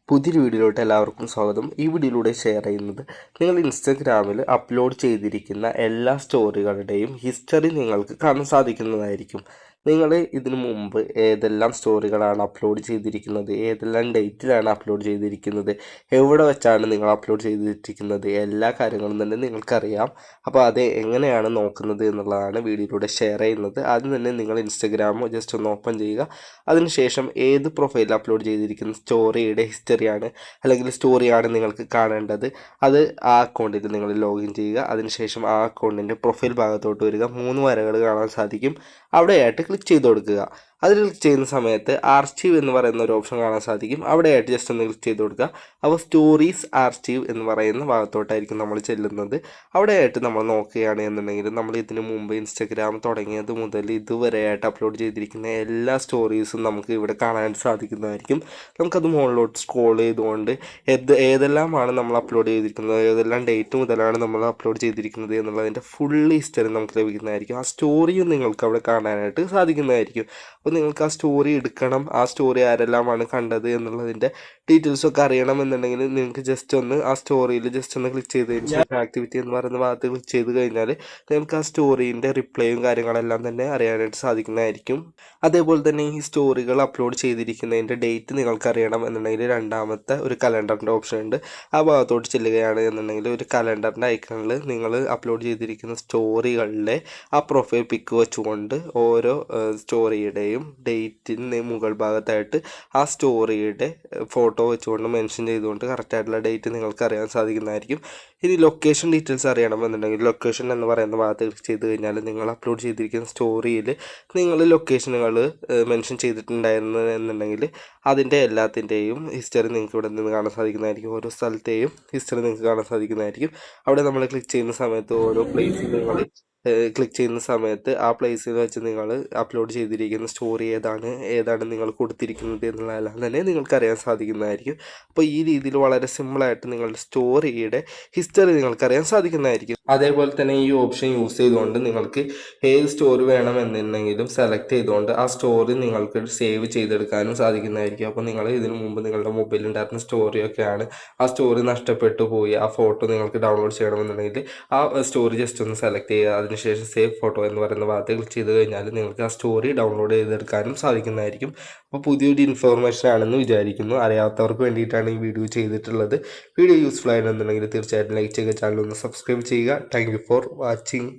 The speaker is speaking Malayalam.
പുതിയൊരു വീഡിയോയിലോട്ട് എല്ലാവർക്കും സ്വാഗതം. ഈ വീഡിയോയിലൂടെ ഷെയർ ചെയ്യുന്നത് നിങ്ങൾ ഇൻസ്റ്റഗ്രാമിൽ അപ്ലോഡ് ചെയ്തിരിക്കുന്ന എല്ലാ സ്റ്റോറികളുടെയും ഹിസ്റ്ററി നിങ്ങൾക്ക് കാണാൻ സാധിക്കുന്നതായിരിക്കും. നിങ്ങൾ ഇതിനു മുമ്പ് ഏതെല്ലാം സ്റ്റോറികളാണ് അപ്ലോഡ് ചെയ്തിരിക്കുന്നത്, ഏതെല്ലാം ഡേറ്റിലാണ് അപ്ലോഡ് ചെയ്തിരിക്കുന്നത്, എവിടെ വെച്ചാണ് നിങ്ങൾ അപ്ലോഡ് ചെയ്തിരിക്കുന്നത്, എല്ലാ കാര്യങ്ങളും തന്നെ നിങ്ങൾക്കറിയാം. അപ്പോൾ അത് എങ്ങനെയാണ് നോക്കുന്നത് എന്നുള്ളതാണ് വീഡിയോയിലൂടെ ഷെയർ ചെയ്യുന്നത്. ആദ്യം തന്നെ നിങ്ങൾ ഇൻസ്റ്റഗ്രാം ജസ്റ്റ് ഒന്ന് ഓപ്പൺ ചെയ്യുക. അതിനുശേഷം ഏത് പ്രൊഫൈലിൽ അപ്ലോഡ് ചെയ്തിരിക്കുന്ന സ്റ്റോറിയുടെ ഹിസ്റ്ററിയാണ് അല്ലെങ്കിൽ സ്റ്റോറിയാണ് നിങ്ങൾക്ക് കാണേണ്ടത്, അത് ആ അക്കൗണ്ടിൽ നിങ്ങൾ ലോഗിൻ ചെയ്യുക. അതിനുശേഷം ആ അക്കൗണ്ടിൻ്റെ പ്രൊഫൈൽ ഭാഗത്തോട്ട് വരിക. 3 വരകൾ കാണാൻ സാധിക്കും. അവിടെയായിട്ട് ക്ലിക്ക് ചെയ്ത് കൊടുക്കുക. അതിൽ ക്ലിക്ക് ചെയ്യുന്ന സമയത്ത് ആർച്ചീവ് എന്ന് പറയുന്ന ഒരു ഓപ്ഷൻ കാണാൻ സാധിക്കും. അവിടെയായിട്ട് ജസ്റ്റ് ഒന്ന് ക്ലിക്ക് ചെയ്ത് കൊടുക്കുക. അപ്പോൾ സ്റ്റോറീസ് ആർച്ചീവ് എന്ന് പറയുന്ന ഭാഗത്തോട്ടായിരിക്കും നമ്മൾ ചെല്ലുന്നത്. അവിടെയായിട്ട് നമ്മൾ നോക്കുകയാണ് എന്നുണ്ടെങ്കിൽ നമ്മൾ ഇതിനു മുമ്പ് ഇൻസ്റ്റഗ്രാം തുടങ്ങിയത് മുതൽ ഇതുവരെയായിട്ട് അപ്ലോഡ് ചെയ്തിരിക്കുന്ന എല്ലാ സ്റ്റോറീസും നമുക്ക് ഇവിടെ കാണാൻ സാധിക്കുന്നതായിരിക്കും. നമുക്കത് മുകളിലോട്ട് സ്ക്രോൾ ചെയ്തുകൊണ്ട് ഏതെല്ലാമാണ് നമ്മൾ അപ്ലോഡ് ചെയ്തിരിക്കുന്നത്, ഏതെല്ലാം ഡേറ്റ് മുതലാണ് നമ്മൾ അപ്ലോഡ് ചെയ്തിരിക്കുന്നത് എന്നുള്ളതിൻ്റെ ഫുൾ ഹിസ്റ്ററി നമുക്ക് ലഭിക്കുന്നതായിരിക്കും. ആ സ്റ്റോറിയും നിങ്ങൾക്ക് അവിടെ കാണാനായിട്ട് സാധിക്കുന്നതായിരിക്കും. അപ്പോൾ നിങ്ങൾക്ക് ആ സ്റ്റോറി എടുക്കണം, ആ സ്റ്റോറി ആരെല്ലാമാണ് കണ്ടത് എന്നുള്ളതിൻ്റെ ഡീറ്റെയിൽസൊക്കെ അറിയണമെന്നുണ്ടെങ്കിൽ നിങ്ങൾക്ക് ജസ്റ്റ് ഒന്ന് ആ സ്റ്റോറിയിൽ ജസ്റ്റ് ഒന്ന് ക്ലിക്ക് ചെയ്ത് കഴിഞ്ഞാൽ ആക്ടിവിറ്റി എന്ന് പറയുന്ന ഭാഗത്ത് ക്ലിക്ക് ചെയ്ത് കഴിഞ്ഞാൽ നിങ്ങൾക്ക് ആ സ്റ്റോറീൻ്റെ റിപ്ലൈയും കാര്യങ്ങളെല്ലാം തന്നെ അറിയാനായിട്ട് സാധിക്കുന്നതായിരിക്കും. അതേപോലെ തന്നെ ഈ സ്റ്റോറികൾ അപ്ലോഡ് ചെയ്തിരിക്കുന്നതിൻ്റെ ഡേറ്റ് നിങ്ങൾക്ക് അറിയണം എന്നുണ്ടെങ്കിൽ രണ്ടാമത്തെ ഒരു കലണ്ടറിൻ്റെ ഓപ്ഷൻ ഉണ്ട്. ആ ഭാഗത്തോട്ട് ചെല്ലുകയാണ് എന്നുണ്ടെങ്കിൽ ഒരു കലണ്ടറിൻ്റെ ഐക്കണിൽ നിങ്ങൾ അപ്ലോഡ് ചെയ്തിരിക്കുന്ന സ്റ്റോറികളിലെ ആ പ്രൊഫൈൽ പിക്ക് വെച്ചുകൊണ്ട് ഓരോ സ്റ്റോറിയുടെയും ഡേറ്റിന് മുകൾ ഭാഗത്തായിട്ട് ആ സ്റ്റോറിയുടെ ഫോട്ടോ വെച്ചുകൊണ്ട് മെൻഷൻ ചെയ്തുകൊണ്ട് കറക്റ്റായിട്ടുള്ള ഡേറ്റ് നിങ്ങൾക്ക് അറിയാൻ സാധിക്കുന്നതായിരിക്കും. ഇനി ലൊക്കേഷൻ ഡീറ്റെയിൽസ് അറിയണമെന്നുണ്ടെങ്കിൽ ലൊക്കേഷൻ എന്ന് പറയുന്ന ഭാഗത്ത് ക്ലിക്ക് ചെയ്ത് കഴിഞ്ഞാൽ നിങ്ങൾ അപ്ലോഡ് ചെയ്തിരിക്കുന്ന സ്റ്റോറിയിൽ നിങ്ങൾ ലൊക്കേഷനുകൾ മെൻഷൻ ചെയ്തിട്ടുണ്ടായിരുന്നു എന്നുണ്ടെങ്കിൽ അതിൻ്റെ എല്ലാത്തിൻ്റെയും ഹിസ്റ്ററി നിങ്ങൾക്ക് ഇവിടെ നിന്ന് കാണാൻ സാധിക്കുന്നതായിരിക്കും. ഓരോ സ്ഥലത്തെയും ഹിസ്റ്ററി നിങ്ങൾക്ക് കാണാൻ സാധിക്കുന്നതായിരിക്കും. അവിടെ നമ്മൾ ക്ലിക്ക് ചെയ്യുന്ന സമയത്ത് ഓരോ പ്ലേസിൽ നിങ്ങൾ ക്ലിക്ക് ചെയ്യുന്ന സമയത്ത് ആ പ്ലേസിൽ വെച്ച് നിങ്ങൾ അപ്ലോഡ് ചെയ്തിരിക്കുന്ന സ്റ്റോറി ഏതാണ് നിങ്ങൾ കൊടുത്തിരിക്കുന്നത് എന്നുള്ളതെല്ലാം തന്നെ നിങ്ങൾക്കറിയാൻ സാധിക്കുന്നതായിരിക്കും. അപ്പോൾ ഈ രീതിയിൽ വളരെ സിമ്പിളായിട്ട് നിങ്ങളുടെ സ്റ്റോറിയുടെ ഹിസ്റ്ററി നിങ്ങൾക്കറിയാൻ സാധിക്കുന്നതായിരിക്കും. അതേപോലെ തന്നെ ഈ ഓപ്ഷൻ യൂസ് ചെയ്തുകൊണ്ട് നിങ്ങൾക്ക് ഏത് സ്റ്റോറി വേണമെന്നുണ്ടെങ്കിലും സെലക്ട് ചെയ്തുകൊണ്ട് ആ സ്റ്റോറി നിങ്ങൾക്ക് സേവ് ചെയ്തെടുക്കാനും സാധിക്കുന്നതായിരിക്കും. അപ്പോൾ നിങ്ങൾ ഇതിനു മുമ്പ് നിങ്ങളുടെ മൊബൈലിൽ ഉണ്ടായിരുന്ന സ്റ്റോറിയൊക്കെയാണ്, ആ സ്റ്റോറി നഷ്ടപ്പെട്ടു പോയി, ആ ഫോട്ടോ നിങ്ങൾക്ക് ഡൗൺലോഡ് ചെയ്യണമെന്നുണ്ടെങ്കിൽ ആ സ്റ്റോറി ജസ്റ്റ് ഒന്ന് സെലക്ട് ചെയ്യുക. അതിനുശേഷം സേവ് ഫോട്ടോ എന്ന് പറയുന്ന ഭാഗത്ത് ക്ലിക്ക് ചെയ്ത് കഴിഞ്ഞാൽ നിങ്ങൾക്ക് ആ സ്റ്റോറി ഡൗൺലോഡ് ചെയ്തെടുക്കാനും സാധിക്കുന്നതായിരിക്കും. അപ്പോൾ പുതിയൊരു ഇൻഫോർമേഷൻ ആണെന്ന് വിചാരിക്കുന്നു. അറിയാത്തവർക്ക് വേണ്ടിയിട്ടാണ് ഈ വീഡിയോ ചെയ്തിട്ടുള്ളത്. വീഡിയോ യൂസ്ഫുൾ ആയിരുന്നുണ്ടെങ്കിൽ തീർച്ചയായിട്ടും ലൈക്ക് ചെയ്യുക, ചാനൽ ഒന്ന് സബ്സ്ക്രൈബ് ചെയ്യുക. Thank you for watching.